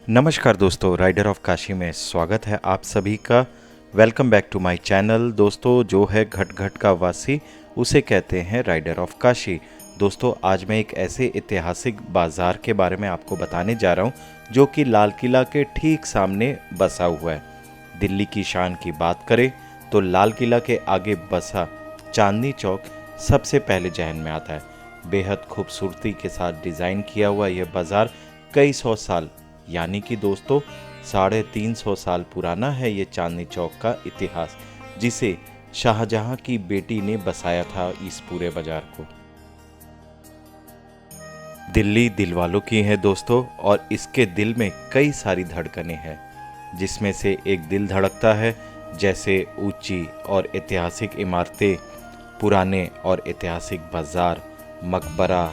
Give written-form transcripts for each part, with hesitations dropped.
नमस्कार दोस्तों, rider of Kashi में स्वागत है आप सभी का। Welcome back to my channel. दोस्तों, जो है घट घट का वासी उसे कहते हैं राइडर ऑफ काशी। दोस्तों, आज मैं एक ऐसे ऐतिहासिक बाज़ार के बारे में आपको बताने जा रहा हूँ जो कि लाल किला के ठीक सामने बसा हुआ है। दिल्ली की शान की बात करें तो लाल किला के आगे बसा चांदनी चौक सबसे पहले जहन में आता है। बेहद खूबसूरती के साथ डिज़ाइन किया हुआ यह बाज़ार कई सौ साल यानी कि दोस्तों 350 साल पुराना है ये चांदनी चौक का इतिहास, जिसे शाहजहां की बेटी ने बसाया था इस पूरे बाजार को। दिल्ली दिल वालों की है दोस्तों, और इसके दिल में कई सारी धड़कनें हैं, जिसमें से एक दिल धड़कता है जैसे ऊंची और ऐतिहासिक इमारतें, पुराने और ऐतिहासिक बाजार, मकबरा,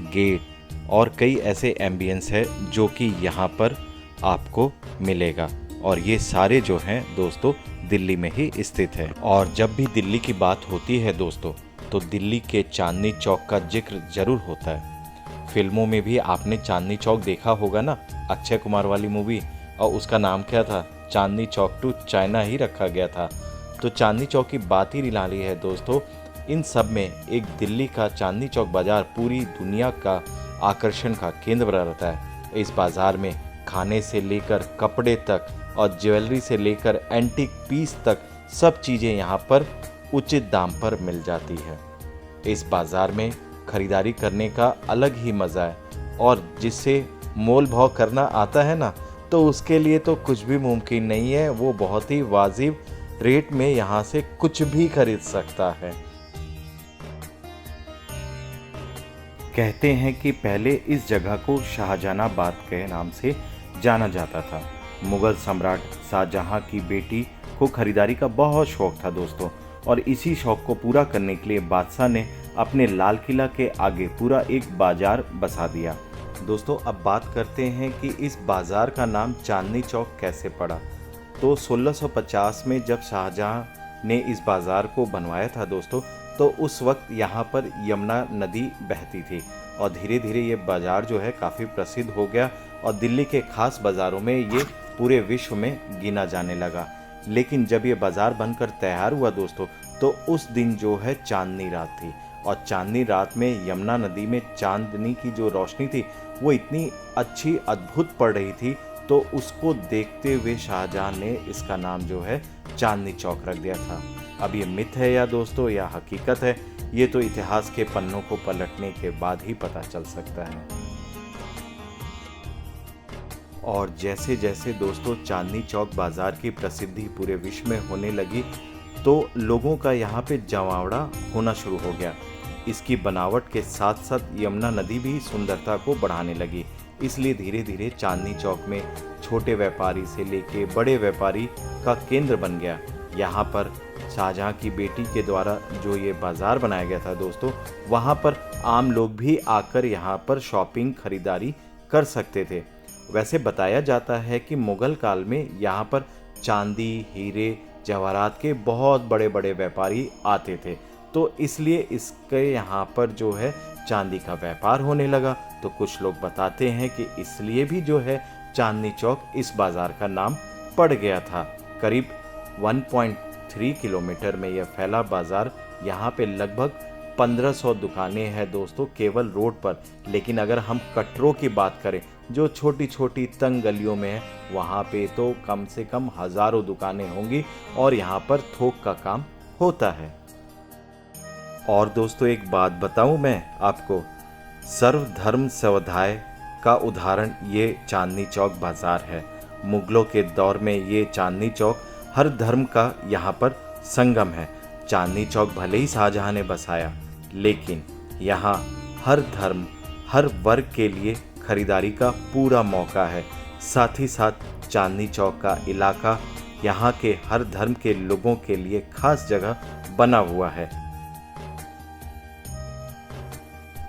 गेट और कई ऐसे एम्बियंस है जो कि यहाँ पर आपको मिलेगा। और ये सारे जो हैं दोस्तों दिल्ली में ही स्थित है। और जब भी दिल्ली की बात होती है दोस्तों, तो दिल्ली के चांदनी चौक का जिक्र जरूर होता है। फिल्मों में भी आपने चांदनी चौक देखा होगा ना, अक्षय कुमार वाली मूवी, और उसका नाम क्या था, चांदनी चौक टू चाइना ही रखा गया था। तो चांदनी चौक की बात ही निराली है दोस्तों। इन सब में एक दिल्ली का चांदनी चौक बाजार पूरी दुनिया का आकर्षण का केंद्र बना रहता है। इस बाजार में खाने से लेकर कपड़े तक और ज्वेलरी से लेकर एंटीक पीस तक सब चीज़ें यहाँ पर उचित दाम पर मिल जाती है। इस बाजार में खरीदारी करने का अलग ही मज़ा है, और जिससे मोल भाव करना आता है ना, तो उसके लिए तो कुछ भी मुमकिन नहीं है। वो बहुत ही वाजिब रेट में यहाँ से कुछ भी खरीद सकता है। कहते हैं कि पहले इस जगह को शाहजहानाबाद के नाम से जाना जाता था। मुगल सम्राट शाहजहां की बेटी को खरीदारी का बहुत शौक था दोस्तों, और इसी शौक को पूरा करने के लिए बादशाह ने अपने लाल किला के आगे पूरा एक बाजार बसा दिया। दोस्तों, अब बात करते हैं कि इस बाजार का नाम चांदनी चौक कैसे पड़ा। तो 1650 में जब शाहजहां ने इस बाजार को बनवाया था दोस्तों, तो उस वक्त यहाँ पर यमुना नदी बहती थी, और धीरे धीरे ये बाज़ार जो है काफ़ी प्रसिद्ध हो गया, और दिल्ली के खास बाज़ारों में ये पूरे विश्व में गिना जाने लगा। लेकिन जब ये बाज़ार बनकर तैयार हुआ दोस्तों, तो उस दिन जो है चांदनी रात थी, और चांदनी रात में यमुना नदी में चांदनी की जो रोशनी थी वो इतनी अच्छी अद्भुत पड़ रही थी, तो उसको देखते हुए शाहजहां ने इसका नाम जो है चांदनी चौक रख दिया था। अब ये मिथ है या दोस्तों या हकीकत है, ये तो इतिहास के पन्नों को पलटने के बाद ही पता चल सकता है। और जैसे जैसे दोस्तों चांदनी चौक बाजार की प्रसिद्धि पूरे विश्व में होने लगी, तो लोगों का यहाँ पे जमावड़ा होना शुरू हो गया। इसकी बनावट के साथ साथ यमुना नदी भी सुंदरता को बढ़ाने लगी, इसलिए धीरे धीरे चांदनी चौक में छोटे व्यापारी से लेके बड़े व्यापारी का केंद्र बन गया। यहाँ पर शाहजहां की बेटी के द्वारा जो ये बाज़ार बनाया गया था दोस्तों, वहाँ पर आम लोग भी आकर यहाँ पर शॉपिंग खरीदारी कर सकते थे। वैसे बताया जाता है कि मुग़ल काल में यहाँ पर चांदी, हीरे, जवाहरात के बहुत बड़े बड़े व्यापारी आते थे, तो इसलिए इसके यहाँ पर जो है चांदी का व्यापार होने लगा। तो कुछ लोग बताते हैं कि इसलिए भी जो है चांदनी चौक इस बाज़ार का नाम पड़ गया था। करीब 1.3 किलोमीटर में यह फैला बाज़ार, यहाँ पे लगभग 1500 दुकानें हैं दोस्तों केवल रोड पर। लेकिन अगर हम कटरों की बात करें जो छोटी छोटी तंग गलियों में है, वहाँ पे तो कम से कम हज़ारों दुकानें होंगी, और यहाँ पर थोक का काम होता है। और दोस्तों एक बात बताऊं मैं आपको, सर्वधर्म समभाव का उदाहरण ये चांदनी चौक बाज़ार है। मुगलों के दौर में ये चांदनी चौक हर धर्म का यहाँ पर संगम है। चांदनी चौक भले ही शाहजहां ने बसाया, लेकिन यहाँ हर धर्म, हर वर्ग के लिए खरीदारी का पूरा मौका है। साथ ही साथ चांदनी चौक का इलाका यहाँ के हर धर्म के लोगों के लिए खास जगह बना हुआ है।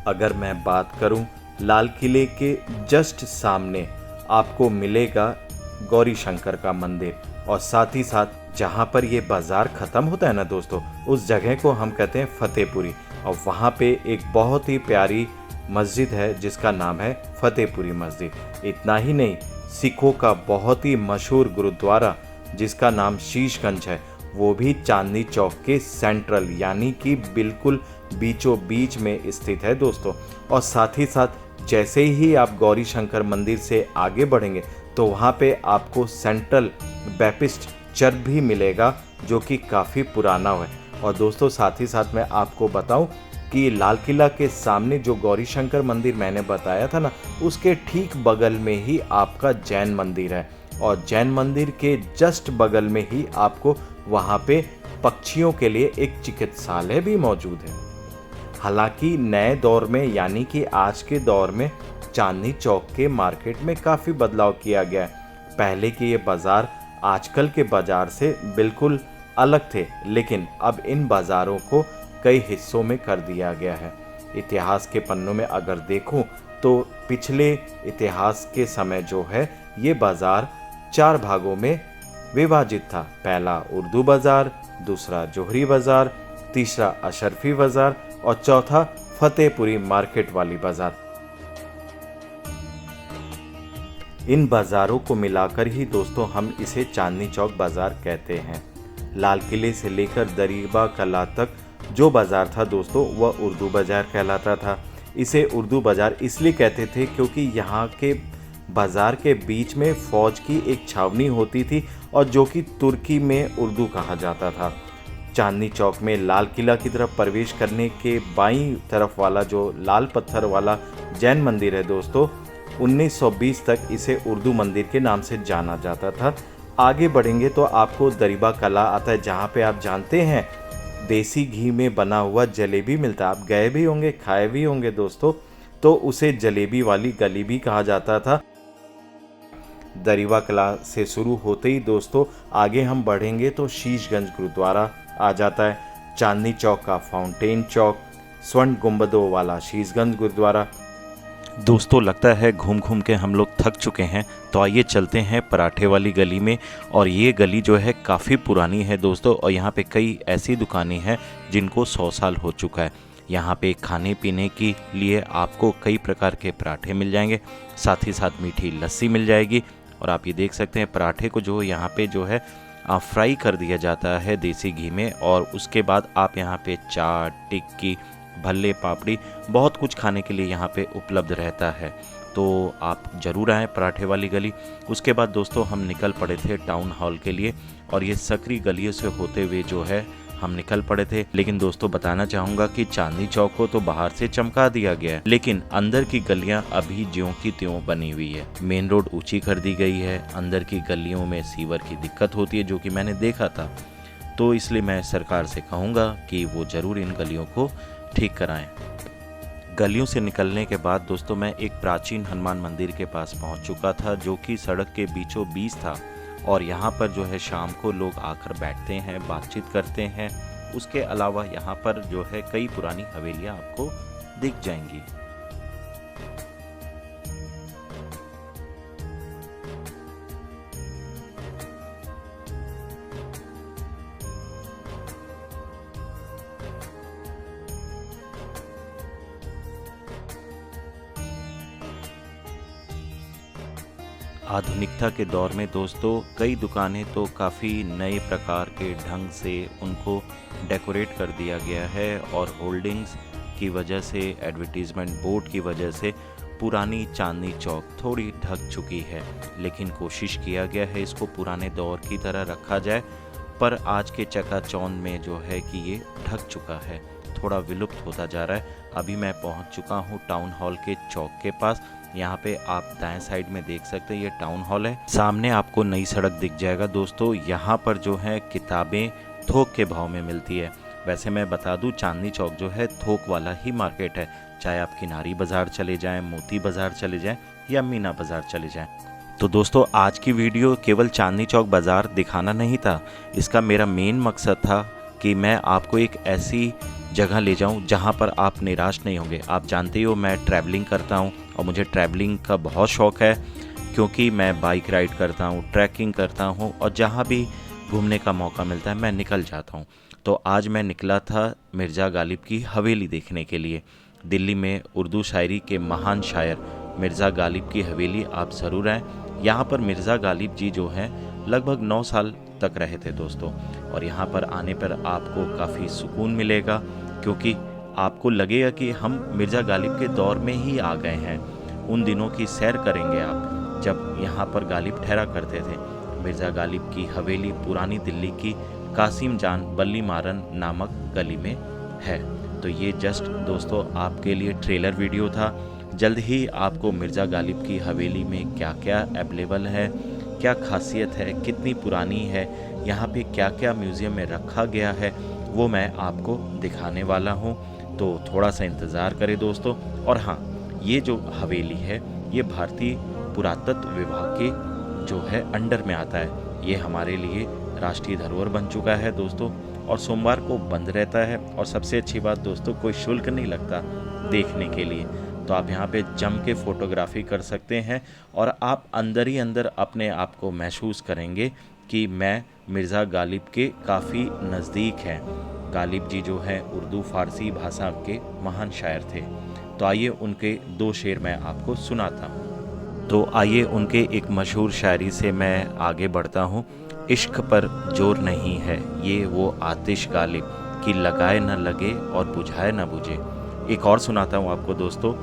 अगर मैं बात करूं, लाल किले के जस्ट सामने आपको मिलेगा गौरी शंकर का मंदिर, और साथ ही साथ जहां पर ये बाज़ार ख़त्म होता है ना दोस्तों, उस जगह को हम कहते हैं फतेहपुरी, और वहां पे एक बहुत ही प्यारी मस्जिद है जिसका नाम है फतेहपुरी मस्जिद। इतना ही नहीं, सिखों का बहुत ही मशहूर गुरुद्वारा जिसका नाम शीशगंज है, वो भी चांदनी चौक के सेंट्रल यानी कि बिल्कुल बीचों बीच में स्थित है दोस्तों। और साथ ही साथ जैसे ही आप गौरी शंकर मंदिर से आगे बढ़ेंगे तो वहाँ पे आपको सेंट्रल बैप्टिस्ट चर्च भी मिलेगा जो कि काफ़ी पुराना है। और दोस्तों साथ ही साथ मैं आपको बताऊं कि लाल किला के सामने जो गौरी शंकर मंदिर मैंने बताया था ना, उसके ठीक बगल में ही आपका जैन मंदिर है। और जैन मंदिर के जस्ट बगल में ही आपको वहाँ पे पक्षियों के लिए एक चिकित्सालय भी मौजूद है। हालांकि नए दौर में यानी कि आज के दौर में चांदनी चौक के मार्केट में काफ़ी बदलाव किया गया है। पहले के ये बाज़ार आजकल के बाज़ार से बिल्कुल अलग थे, लेकिन अब इन बाज़ारों को कई हिस्सों में कर दिया गया है। इतिहास के पन्नों में अगर देखूं तो पिछले इतिहास के समय जो है ये बाज़ार 4 भागों में विभाजित था। पहला उर्दू बाज़ार, दूसरा जोहरी बाज़ार, तीसरा अशरफी बाज़ार और चौथा फतेहपुरी मार्केट वाली बाज़ार। इन बाज़ारों को मिलाकर ही दोस्तों हम इसे चांदनी चौक बाज़ार कहते हैं। लाल किले से लेकर दरिबा कला तक जो बाज़ार था दोस्तों वह उर्दू बाज़ार कहलाता था। इसे उर्दू बाज़ार इसलिए कहते थे क्योंकि यहाँ के बाज़ार के बीच में फ़ौज की एक छावनी होती थी और जो कि तुर्की में उर्दू कहा जाता था। चांदनी चौक में लाल किला की तरफ प्रवेश करने के बाईं तरफ वाला जो लाल पत्थर वाला जैन मंदिर है दोस्तों, 1920 तक इसे उर्दू मंदिर के नाम से जाना जाता था। आगे बढ़ेंगे तो आपको दरिबा कला आता है जहाँ पे आप जानते हैं देसी घी में बना हुआ जलेबी मिलता है। आप गए भी होंगे, खाए भी होंगे दोस्तों, तो उसे जलेबी वाली गली भी कहा जाता था। दरिबा कला से शुरू होते ही दोस्तों आगे हम बढ़ेंगे तो शीशगंज गुरुद्वारा आ जाता है। चांदनी चौक का फाउंटेन चौक, स्वर्ण गुंबदों वाला शीशगंज गुरुद्वारा। दोस्तों लगता है घूम घूम के हम लोग थक चुके हैं, तो आइए चलते हैं पराठे वाली गली में। और ये गली जो है काफ़ी पुरानी है दोस्तों, और यहाँ पे कई ऐसी दुकानें हैं जिनको 100 साल हो चुका है। यहाँ पे खाने पीने के लिए आपको कई प्रकार के पराठे मिल जाएंगे, साथ ही साथ मीठी लस्सी मिल जाएगी। और आप ये देख सकते हैं पराठे को जो यहाँ पे जो है फ्राई कर दिया जाता है देसी घी में, और उसके बाद आप यहाँ पे चाट, टिक्की, भल्ले, पापड़ी, बहुत कुछ खाने के लिए यहाँ पे उपलब्ध रहता है। तो आप ज़रूर आएँ पराठे वाली गली। उसके बाद दोस्तों हम निकल पड़े थे टाउन हॉल के लिए, और ये सकरी गलियों से होते हुए जो है हम निकल पड़े थे। लेकिन दोस्तों बताना चाहूँगा कि चांदनी चौक को तो बाहर से चमका दिया गया है, लेकिन अंदर की गलियाँ अभी ज्यों की त्यों बनी हुई है। मेन रोड ऊंची कर दी गई है, अंदर की गलियों में सीवर की दिक्कत होती है जो कि मैंने देखा था। तो इसलिए मैं सरकार से कहूँगा कि वो ज़रूर इन गलियों को ठीक कराएं। गलियों से निकलने के बाद दोस्तों मैं एक प्राचीन हनुमान मंदिर के पास पहुंच चुका था जो कि सड़क के बीचों बीच था, और यहाँ पर जो है शाम को लोग आकर बैठते हैं, बातचीत करते हैं। उसके अलावा यहाँ पर जो है कई पुरानी हवेलियाँ आपको दिख जाएंगी। आधुनिकता के दौर में दोस्तों कई दुकानें तो काफ़ी नए प्रकार के ढंग से उनको डेकोरेट कर दिया गया है, और होल्डिंग्स की वजह से, एडवर्टीज़मेंट बोर्ड की वजह से पुरानी चांदनी चौक थोड़ी ढक चुकी है। लेकिन कोशिश किया गया है इसको पुराने दौर की तरह रखा जाए, पर आज के चकाचौंध में जो है कि ये ढक चुका है, थोड़ा विलुप्त होता जा रहा है। अभी मैं पहुंच चुका हूं टाउन हॉल के चौक के पास। यहाँ पे आप दाएं साइड में देख सकते हैं ये टाउन हॉल है। सामने आपको नई सड़क दिख जाएगा दोस्तों। यहाँ पर जो है किताबें थोक के भाव में मिलती है। वैसे मैं बता दूं चांदनी चौक जो है थोक वाला ही मार्केट है, चाहे आप किनारी बाज़ार चले जाएं, मोती बाज़ार चले जाएं या मीना बाज़ार चले जाएं। तो दोस्तों आज की वीडियो केवल चांदनी चौक बाज़ार दिखाना नहीं था, इसका मेरा मेन मकसद था कि मैं आपको एक ऐसी जगह ले जाऊं जहां पर आप निराश नहीं होंगे। आप जानते हो मैं ट्रैवलिंग करता हूं और मुझे ट्रैवलिंग का बहुत शौक़ है, क्योंकि मैं बाइक राइड करता हूं, ट्रैकिंग करता हूं, और जहां भी घूमने का मौका मिलता है मैं निकल जाता हूं। तो आज मैं निकला था मिर्ज़ा गालिब की हवेली देखने के लिए। दिल्ली में उर्दू शायरी के महान शायर मिर्ज़ा गालिब की हवेली आप ज़रूर आएँ। यहाँ पर मिर्ज़ा गालिब जी जो हैं लगभग 9 साल तक रहे थे दोस्तों। और यहाँ पर आने पर आपको काफ़ी सुकून मिलेगा, क्योंकि आपको लगेगा कि हम मिर्ज़ा गालिब के दौर में ही आ गए हैं। उन दिनों की सैर करेंगे आप जब यहाँ पर गालिब ठहरा करते थे। मिर्ज़ा गालिब की हवेली पुरानी दिल्ली की कासिम जान बल्ली मारन नामक गली में है। तो ये जस्ट दोस्तों आपके लिए ट्रेलर वीडियो था। जल्द ही आपको मिर्ज़ा गालिब की हवेली में क्या क्या अवेलेबल है, क्या खासियत है, कितनी पुरानी है, यहाँ पे क्या क्या म्यूज़ियम में रखा गया है, वो मैं आपको दिखाने वाला हूँ। तो थोड़ा सा इंतज़ार करें दोस्तों। और हाँ, ये जो हवेली है ये भारतीय पुरातत्व विभाग के जो है अंडर में आता है। ये हमारे लिए राष्ट्रीय धरोहर बन चुका है दोस्तों, और सोमवार को बंद रहता है। और सबसे अच्छी बात दोस्तों, कोई शुल्क नहीं लगता देखने के लिए। तो आप यहाँ पे जम के फ़ोटोग्राफी कर सकते हैं और आप अंदर ही अंदर अपने आप को महसूस करेंगे कि मैं मिर्ज़ा गालिब के काफ़ी नज़दीक हैं। गालिब जी जो है उर्दू फ़ारसी भाषा के महान शायर थे। तो आइए उनके 2 शेर मैं आपको सुनाता हूँ। तो आइए उनके एक मशहूर शायरी से मैं आगे बढ़ता हूँ। इश्क पर जोर नहीं है, ये वो आतिश गालिब कि लगाए न लगे और बुझाए न बुझे। एक और सुनाता हूँ आपको दोस्तों।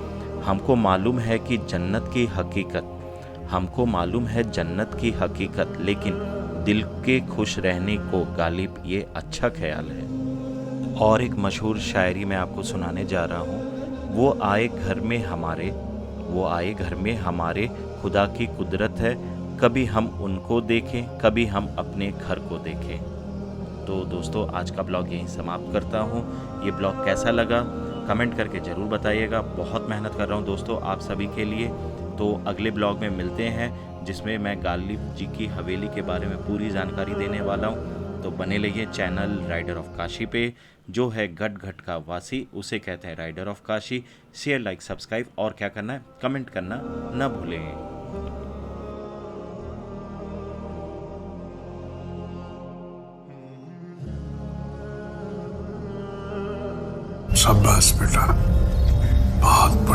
हमको मालूम है कि जन्नत की हकीकत, हमको मालूम है जन्नत की हकीकत, लेकिन दिल के खुश रहने को गालिब ये अच्छा ख्याल है। और एक मशहूर शायरी मैं आपको सुनाने जा रहा हूँ। वो आए घर में हमारे, वो आए घर में हमारे, खुदा की कुदरत है, कभी हम उनको देखें, कभी हम अपने घर को देखें। तो दोस्तों आज का ब्लॉग यहीं समाप्त करता हूँ। ये ब्लॉग कैसा लगा कमेंट करके ज़रूर बताइएगा। बहुत मेहनत कर रहा हूँ दोस्तों आप सभी के लिए। तो अगले ब्लॉग में मिलते हैं, जिसमें मैं गालिब जी की हवेली के बारे में पूरी जानकारी देने वाला हूँ। तो बने रहिए चैनल राइडर ऑफ काशी पे। जो है गट घट का वासी उसे कहते हैं rider of Kashi. Share, like, subscribe और क्या करना है, कमेंट करना न भूलें। शाबाश बेटा, बहुत